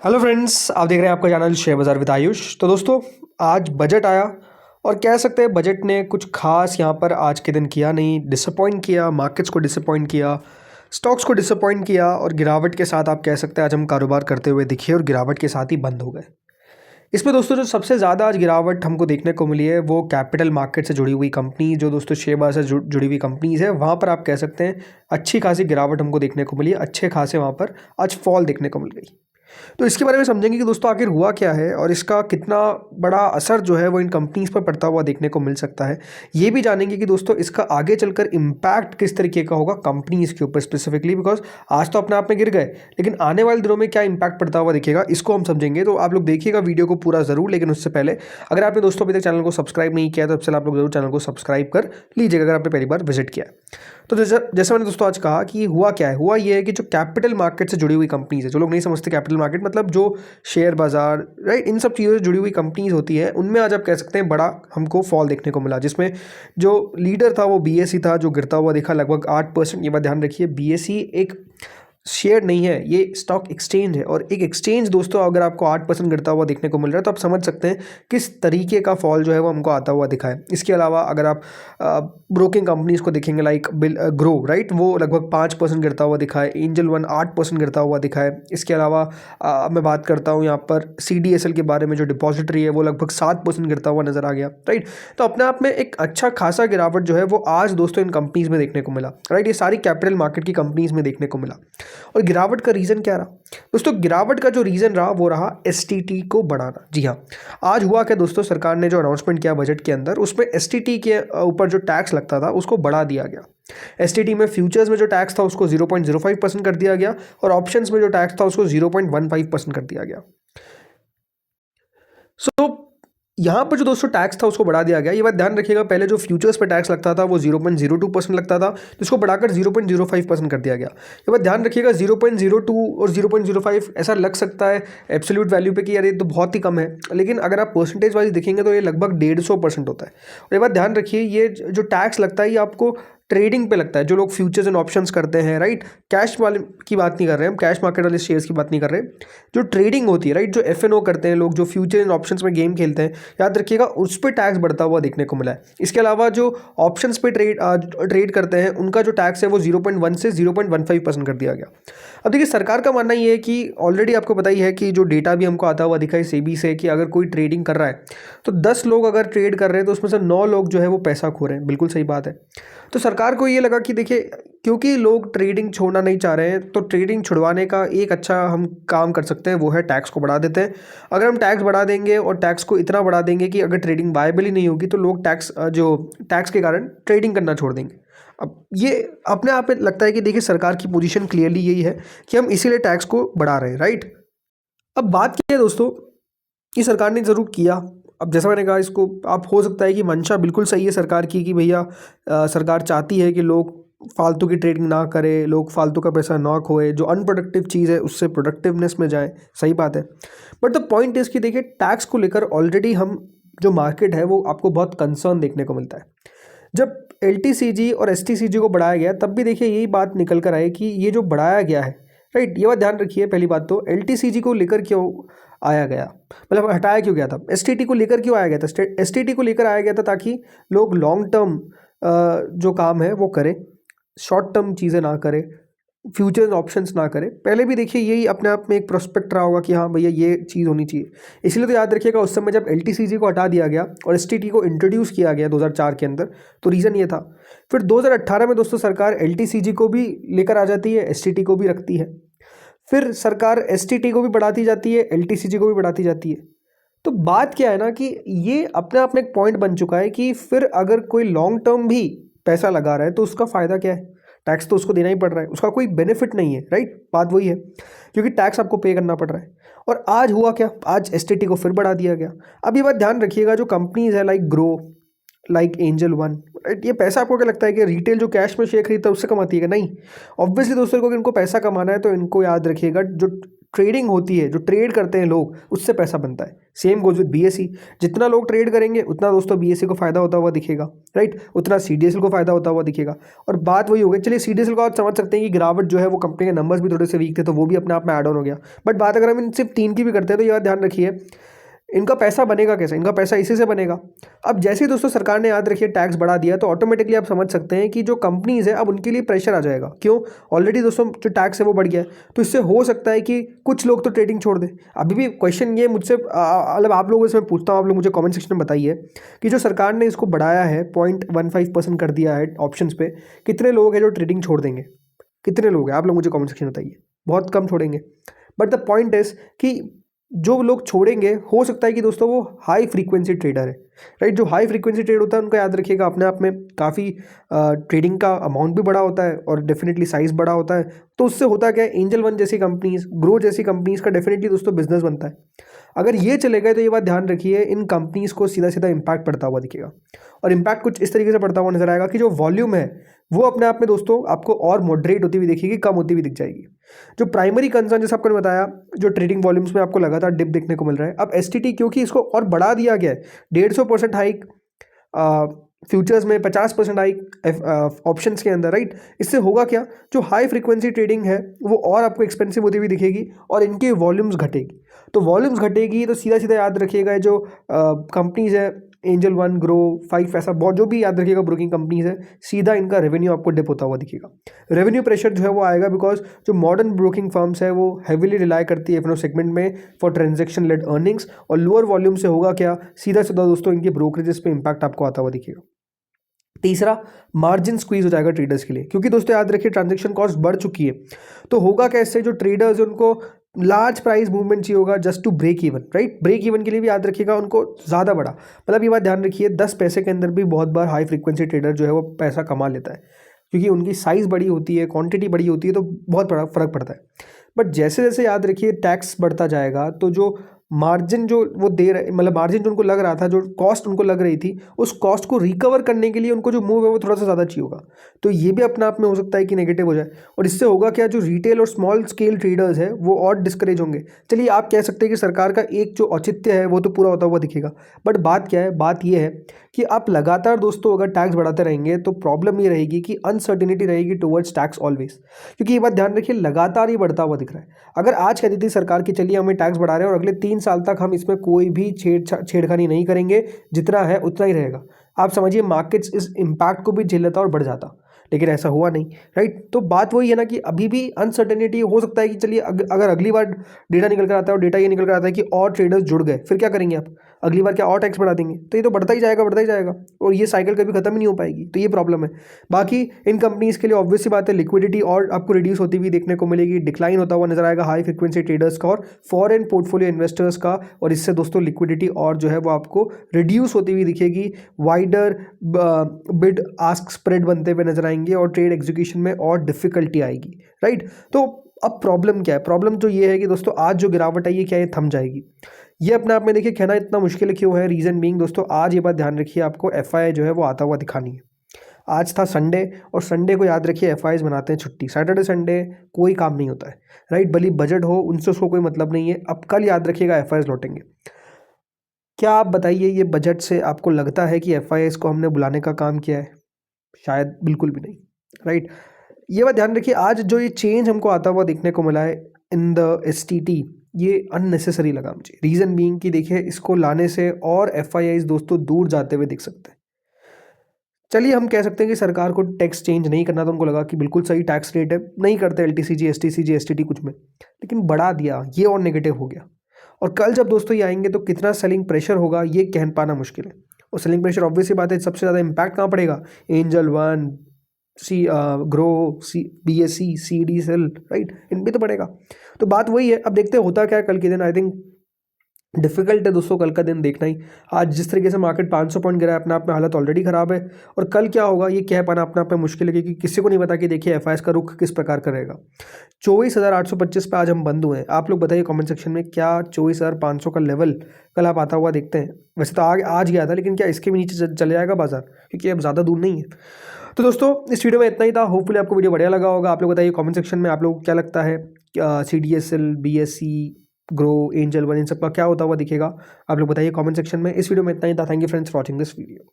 Hello friends, आप देख रहे हैं आपका चैनल शेयर बाज़ार विद आयुष। तो दोस्तों, आज बजट आया और कह सकते हैं बजट ने कुछ खास यहाँ पर आज के दिन किया नहीं। डिसअपॉइंट किया, मार्केट्स को डिसअपॉइंट किया, स्टॉक्स को डिसअपॉइंट किया और गिरावट के साथ आप कह सकते हैं आज हम कारोबार करते हुए दिखे और गिरावट के साथ ही बंद हो गए। इसमें दोस्तों जो सबसे ज़्यादा आज गिरावट हमको देखने को मिली है वो कैपिटल मार्केट से जुड़ी हुई कंपनी, जो दोस्तों शेयर बाजार से जुड़ी हुई कंपनीज़ है, वहाँ पर आप कह सकते हैं अच्छी खासी गिरावट हमको देखने को मिली है। अच्छे खासे वहाँ पर आज फॉल देखने को मिल गई। तो इसके बारे में समझेंगे कि दोस्तों आखिर हुआ क्या है और इसका कितना बड़ा असर जो है वो इन कंपनीज़ पर पड़ता हुआ देखने को मिल सकता है। ये भी जानेंगे कि दोस्तों इसका आगे चलकर इम्पैक्ट किस तरीके का होगा कंपनीज़ के ऊपर स्पेसिफिकली, बिकॉज आज तो अपने आप में गिर गए, लेकिन आने वाले दिनों में क्या इम्पैक्ट पड़ता हुआ दिखेगा इसको हम समझेंगे। तो आप लोग देखिएगा वीडियो को पूरा ज़रूर, लेकिन उससे पहले अगर आपने दोस्तों अभी तक चैनल को सब्सक्राइब नहीं किया तो सबसे आप लोग जरूर चैनल को सब्सक्राइब कर लीजिएगा अगर आपने पहली बार विजिट किया है। तो जैसे मैंने दोस्तों आज कहा कि हुआ क्या है, हुआ ये है कि जो कैपिटल मार्केट से जुड़ी हुई कंपनीज है, जो लोग नहीं समझते कैपिटल मार्केट मतलब जो शेयर बाजार, राइट, इन सब चीज़ों से जुड़ी हुई कंपनीज होती हैं, उनमें आज आप कह सकते हैं बड़ा हमको फॉल देखने को मिला, जिसमें जो लीडर था वो बीएसई था, जो गिरता हुआ दिखा लगभग 8%। ये बात ध्यान रखिए, बीएसई एक शेयर नहीं है, ये स्टॉक एक्सचेंज है, और एक एक्सचेंज दोस्तों अगर आपको 8% गिरता हुआ देखने को मिल रहा है तो आप समझ सकते हैं किस तरीके का फॉल जो है वो हमको आता हुआ दिखा है। इसके अलावा अगर आप ब्रोकिंग कंपनीज को देखेंगे लाइक ग्रो, राइट, वो लगभग 5% गिरता हुआ दिखा है। एंजल वन 8% गिरता हुआ दिखा है। इसके अलावा मैं बात करता हूँ यहाँ पर CDSL के बारे में, जो डिपॉजिटरी है वो लगभग 7% गिरता हुआ नजर आ गया, राइट। तो अपने आप में एक अच्छा खासा गिरावट जो है वो आज दोस्तों इन कंपनीज में देखने को मिला, राइट। ये सारी कैपिटल मार्केट की कंपनीज में देखने को मिला। और गिरावट का रीज़न क्या रहा दोस्तों? गिरावट का जो रीज़न रहा वो रहा STT को बढ़ाना। जी हाँ, आज हुआ क्या दोस्तों, सरकार ने जो अनाउंसमेंट किया बजट के अंदर, उसमें STT के ऊपर जो टैक्स लगता था उसको बढ़ा दिया गया। STT में फ्यूचर्स में जो टैक्स था उसको 0.05% कर दिया गया और ऑप्शंस में जो टैक्स था उसको 0.15% कर दिया गया। सो यहाँ पर जो दोस्तों टैक्स था उसको बढ़ा दिया गया। ये बात ध्यान रखिएगा, पहले जो फ्यूचर्स पे टैक्स लगता था वो 0.02% लगता था, जिसको बढ़ाकर 0.05% कर दिया गया। ये बात ध्यान रखिएगा, 0.02 और 0.05 ऐसा लग सकता है एब्सोल्यूट वैल्यू पे कि यार ये तो बहुत ही कम है, लेकिन अगर आप परसेंटेज वाइज देखेंगे तो ये लगभग 150% होता है। और ये बात ध्यान रखिए, ये जो टैक्स लगता है ये आपको ट्रेडिंग पे लगता है, जो लोग फ्यूचर्स एंड ऑप्शंस करते हैं, राइट। कैश वाले की बात नहीं कर रहे हैं हम, कैश मार्केट वाले शेयर्स की बात नहीं कर रहे। जो ट्रेडिंग होती है, राइट, जो FNO करते हैं लोग, जो फ्यूचर एंड ऑप्शंस में गेम खेलते हैं, याद रखिएगा उस पर टैक्स बढ़ता हुआ देखने को मिला है। इसके अलावा जो ऑप्शंस पे ट्रेड करते हैं उनका जो टैक्स है वो 0.1 से 0.15% कर दिया गया। अब देखिए, सरकार का मानना ये है कि ऑलरेडी आपको पता ही है कि जो डेटा भी हमको आता हुआ दिखा है सेबी से, कि अगर कोई ट्रेडिंग कर रहा है तो 10 लोग अगर ट्रेड कर रहे हैं तो उसमें से 9 लोग जो है वो पैसा खो रहे हैं। बिल्कुल सही बात है। तो सरकार को ये लगा कि देखिए, क्योंकि लोग ट्रेडिंग छोड़ना नहीं चाह रहे हैं, तो ट्रेडिंग छुड़वाने का एक अच्छा हम काम कर सकते हैं, वो है टैक्स को बढ़ा देते हैं। अगर हम टैक्स बढ़ा देंगे और टैक्स को इतना बढ़ा देंगे कि अगर ट्रेडिंग वायबल ही नहीं होगी तो लोग टैक्स के कारण ट्रेडिंग करना छोड़ देंगे। अब ये अपने आप में लगता है कि देखिए, सरकार की पोजीशन क्लियरली यही है कि हम इसीलिए टैक्स को बढ़ा रहे हैं, राइट। अब बात क्या है दोस्तों, ये सरकार ने ज़रूर किया। अब जैसा मैंने कहा, इसको आप हो सकता है कि मंशा बिल्कुल सही है सरकार की कि भैया सरकार चाहती है कि लोग फालतू की ट्रेडिंग ना करें, लोग फालतू का पैसा ना खोए, जो अनप्रोडक्टिव चीज़ है उससे प्रोडक्टिवनेस में जाए। सही बात है। बट द पॉइंट इज़ कि देखिए, टैक्स को लेकर ऑलरेडी हम जो मार्केट है वो आपको बहुत कंसर्न देखने को मिलता है। जब LTCG और STCG को बढ़ाया गया तब भी देखिए यही बात निकल कर आई कि ये जो बढ़ाया गया है, राइट, ये बात ध्यान रखिए। पहली बात तो LTCG को लेकर क्यों आया गया, मतलब हटाया क्यों गया था? STT को लेकर क्यों आया गया था? STT को लेकर आया गया था ताकि लोग लॉन्ग टर्म जो काम है वो करें, शॉर्ट टर्म चीज़ें ना करें, फ्यूचर ऑप्शंस ना करें। पहले भी देखिए यही अपने आप में एक प्रोस्पेक्ट रहा होगा कि हाँ भैया ये चीज़ होनी चाहिए। इसलिए तो याद रखिएगा, उस समय जब LTCG को हटा दिया गया और STT को इंट्रोड्यूस किया गया 2004 के अंदर, तो रीज़न ये था। फिर 2018 में दोस्तों सरकार LTCG को भी लेकर आ जाती है, STT को भी रखती है। फिर सरकार STT को भी बढ़ाती जाती है, LTCG को भी बढ़ाती जाती है। तो बात क्या है ना कि ये अपने आप में एक पॉइंट बन चुका है कि फिर अगर कोई लॉन्ग टर्म भी पैसा लगा रहा है तो उसका फ़ायदा क्या है? टैक्स तो उसको देना ही पड़ रहा है, उसका कोई बेनिफिट नहीं है, राइट। बात वही है, क्योंकि टैक्स आपको पे करना पड़ रहा है। और आज हुआ क्या, आज STT को फिर बढ़ा दिया गया। अब ये बात ध्यान रखिएगा, जो कंपनीज है like grow, like angel one, ये पैसा आपको क्या लगता है कि रिटेल जो कैश में शेयर खरीदता है उससे कमाती है? नहीं। ऑब्वियसली दोस्तों को अगर इनको पैसा कमाना है तो इनको याद रखिएगा जो ट्रेडिंग होती है, जो ट्रेड करते हैं लोग, उससे पैसा बनता है। सेम गोज विद बीएसई, जितना लोग ट्रेड करेंगे उतना दोस्तों बीएसई को फायदा होता हुआ दिखेगा, राइट, उतना सीडीएसएल को फायदा होता हुआ दिखेगा। और बात वही हो गई, चलिए सीडीएसएल को आप समझ सकते हैं कि गिरावट जो है वो कंपनी के नंबर्स भी थोड़े से वीक थे, तो वो भी अपने आप में ऐड ऑन हो गया। बट बात अगर हम इन सिर्फ 3 की भी करते हैं तो ये बात ध्यान रखिए, इनका पैसा बनेगा कैसे, इनका पैसा इसी से बनेगा। अब जैसे ही दोस्तों सरकार ने याद रखिए टैक्स बढ़ा दिया, तो ऑटोमेटिकली आप समझ सकते हैं कि जो कंपनीज है अब उनके लिए प्रेशर आ जाएगा। क्यों? ऑलरेडी दोस्तों जो टैक्स है वो बढ़ गया है, तो इससे हो सकता है कि कुछ लोग तो ट्रेडिंग छोड़ दें। अभी भी क्वेश्चन ये मुझसे मतलब आप लोगों से मैं पूछता हूँ, आप लोग मुझे कॉमेंट सेक्शन में बताइए कि जो सरकार ने इसको बढ़ाया है 0.15% कर दिया है ऑप्शंस पे, कितने लोग हैं जो ट्रेडिंग छोड़ देंगे? कितने लोग हैं? आप लोग मुझे कॉमेंट सेक्शन में बताइए। बहुत कम छोड़ेंगे। बट द पॉइंट इज कि जो लोग छोड़ेंगे हो सकता है कि दोस्तों वो हाई फ्रीक्वेंसी ट्रेडर है, राइट। जो हाई फ्रीक्वेंसी ट्रेड होता है उनको याद रखिएगा अपने आप में काफ़ी ट्रेडिंग का अमाउंट भी बड़ा होता है और डेफिनेटली साइज़ बड़ा होता है। तो उससे होता क्या है, एंजल वन जैसी कंपनीज, ग्रो जैसी कंपनीज का डेफिनेटली दोस्तों बिजनेस बनता है। अगर ये चले गए तो ये बात ध्यान रखिए, इन कंपनीज को सीधा सीधा इम्पैक्ट पड़ता हुआ दिखेगा। और इम्पैक्ट कुछ इस तरीके से पड़ता हुआ नजर आएगा कि जो वॉल्यूम है वो अपने आप में दोस्तों आपको और मॉडरेट होती हुई दिखेगी, कम होती हुई दिख जाएगी। जो प्राइमरी कंसर्न जैसे आपको बताया, जो ट्रेडिंग वॉल्यूम्स में आपको लगातार डिप देखने को मिल रहा है, अब एसटीटी क्योंकि इसको और बढ़ा दिया गया है, 150% हाइक फ्यूचर्स में, 50% हाइक ऑप्शंस के अंदर, राइट। इससे होगा क्या, जो हाई फ्रीक्वेंसी ट्रेडिंग है वो और आपको एक्सपेंसिव होती हुई दिखेगी और इनकी वॉल्यूम्स घटेगी। तो वॉल्यूम्स घटेगी तो सीधा सीधा याद रखिएगा जो कंपनीज है, एंजल वन, ग्रो, 5 ऐसा बहुत जो भी याद रखिएगा ब्रोकिंग कंपनीज है, सीधा इनका रेवेन्यू आपको डिप होता हुआ दिखेगा। रेवेन्यू प्रेशर जो है वो आएगा बिकॉज जो मॉडर्न ब्रोकिंग फर्म्स है वो हैविली रिलाई करती है अपने सेगमेंट में फॉर ट्रांजेक्शन लेड अर्निंग्स, और लोअर वॉल्यूम से होगा क्या, सीधा सीधा दोस्तों इनके ब्रोकरेजेस पे इंपैक्ट आपको आता हुआ दिखेगा। तीसरा, मार्जिन स्क्वीज हो जाएगा ट्रेडर्स के लिए, क्योंकि दोस्तों याद रखिए ट्रांजैक्शन कॉस्ट बढ़ चुकी है। तो होगा कैसे, जो ट्रेडर्स है उनको लार्ज प्राइस मूवमेंट चाहिए होगा just to break even, right. Break even के लिए भी याद रखिएगा उनको ज़्यादा बड़ा, मतलब ये बात ध्यान रखिए 10 पैसे के अंदर भी बहुत बार हाई फ्रीक्वेंसी ट्रेडर जो है वो पैसा कमा लेता है, क्योंकि उनकी साइज़ बड़ी होती है, क्वांटिटी बड़ी होती है, तो बहुत बड़ा फर्क पड़ता है। बट जैसे जैसे याद रखिए टैक्स बढ़ता जाएगा तो जो मार्जिन जो वो दे रहे, मतलब मार्जिन जो उनको लग रहा था, जो कॉस्ट उनको लग रही थी, उस कॉस्ट को रिकवर करने के लिए उनको जो मूव है वो थोड़ा सा ज़्यादा चाहिए होगा। तो ये भी अपने आप में हो सकता है कि नेगेटिव हो जाए, और इससे होगा क्या, जो रिटेल और स्मॉल स्केल ट्रेडर्स है वो और डिस्करेज होंगे। चलिए आप कह सकते हैं कि सरकार का एक जो औचित्य है वो तो पूरा होता हुआ दिखेगा, बट बात क्या है, बात ये है कि आप लगातार दोस्तों अगर टैक्स बढ़ाते रहेंगे तो प्रॉब्लम ये रहेगी कि अनसर्टिनिटी रहेगी टुवर्ड्स टैक्स ऑलवेज, क्योंकि ये बात ध्यान रखिए लगातार ही बढ़ता हुआ दिख रहा है। अगर आज कहती थी सरकार की चलिए हमें टैक्स बढ़ा रहे हैं और अगले 3 साल तक हम इसमें कोई भी छेड़खानी नहीं करेंगे, जितना है उतना ही रहेगा, आप समझिए मार्केट्स इस इम्पैक्ट को भी झेल लेता और बढ़ जाता, लेकिन ऐसा हुआ नहीं, राइट। तो बात वही है ना कि अभी भी अनसर्टेनिटी हो सकता है कि चलिए अगर अगली बार डेटा निकल कर आता है और डेटा ये निकल कर आता है कि और ट्रेडर्स जुड़ गए, फिर क्या करेंगे आप, अगली बार क्या और टैक्स बढ़ा देंगे? तो ये तो बढ़ता ही जाएगा, बढ़ता ही जाएगा, और ये साइकिल कभी खत्म ही नहीं हो पाएगी। तो ये प्रॉब्लम है। बाकी इन कंपनीज के लिए ऑब्वियस सी बात है, लिक्विडिटी और आपको रिड्यूस होती हुई देखने को मिलेगी, डिक्लाइन होता हुआ नजर आएगा हाई फ्रिक्वेंसी ट्रेडर्स का और फॉरेन पोर्टफोलियो इन्वेस्टर्स का, और इससे दोस्तों लिक्विडिटी और जो है वो आपको रिड्यूस होती हुई दिखेगी, वाइडर बिड आस्क स्प्रेड बनते हुए नजर आएंगे और ट्रेड एग्जीक्यूशन में और डिफिकल्टी आएगी, राइट। तो अब प्रॉब्लम क्या है, प्रॉब्लम तो ये है कि दोस्तों आज जो गिरावट आई है क्या ये थम जाएगी? ये अपने आप में देखिए कहना इतना मुश्किल क्यों है, रीज़न बीइंग दोस्तों आज ये बात ध्यान रखिए, आपको एफआई जो है वो आता हुआ दिखानी है। आज था संडे, और संडे को याद रखिए एफआईज बनाते हैं छुट्टी, सैटरडे संडे कोई काम नहीं होता है, राइट। भले बजट हो उनसे उसको कोई मतलब नहीं है। अब कल याद रखिएगा एफआईज लौटेंगे। क्या आप बताइए, ये बजट से आपको लगता है कि एफआईएस को हमने बुलाने का काम किया है? शायद बिल्कुल भी नहीं, राइट। ये बात ध्यान रखिए, आज जो ये चेंज हमको आता हुआ देखने को मिला है इन द एसटीटी, ये अननेसेसरी लगा मुझे। रीज़न बीइंग कि देखिए इसको लाने से और एफआईआईज दोस्तों दूर जाते हुए दिख सकते हैं। चलिए हम कह सकते हैं कि सरकार को टैक्स चेंज नहीं करना, तो उनको लगा कि बिल्कुल सही टैक्स रेट है, नहीं करते एलटीसीजी एसटीसीजी एसटीटी कुछ में, लेकिन बढ़ा दिया, ये और नेगेटिव हो गया। और कल जब दोस्तों ये आएंगे तो कितना सेलिंग प्रेशर होगा ये कह पाना मुश्किल है। और सेलिंग प्रेशर ऑब्वियस सी बात है, सबसे ज़्यादा इम्पैक्ट कहाँ पड़ेगा, Angel One, Groww, BSC, CDSL, right, इन पे तो पड़ेगा। तो बात वही है, अब देखते होता क्या है कल के दिन। आई थिंक डिफिकल्ट है दोस्तों कल का दिन देखना ही। आज जिस तरीके से मार्केट 500 पॉइंट गिरा है, अपने आप में हालत ऑलरेडी खराब है, और कल क्या होगा ये कह पाना अपने आप में मुश्किल है, क्योंकि किसी को नहीं पता कि देखिए एफआईएस का रुख किस प्रकार का रहेगा। 24,825 पे आज हम बंद हुए हैं। आप लोग बताइए कमेंट सेक्शन में, क्या 24,500 का लेवल कल आप आता हुआ देखते हैं? वैसे तो आज गया था, लेकिन क्या इसके भी नीचे चले जाएगा बाजार, क्योंकि अब ज़्यादा दूर नहीं है। तो दोस्तों इस वीडियो में इतना ही था। होपफुली आपको वीडियो बढ़िया लगा होगा। आप लोग बताइए कमेंट सेक्शन में आप लोग को क्या लगता है, CDSL, BSC, Groww, Angel One, इन सब का क्या होता हुआ दिखेगा। आप लोग बताइए कमेंट सेक्शन में। इस वीडियो में इतना ही था। Thank you friends for watching this video.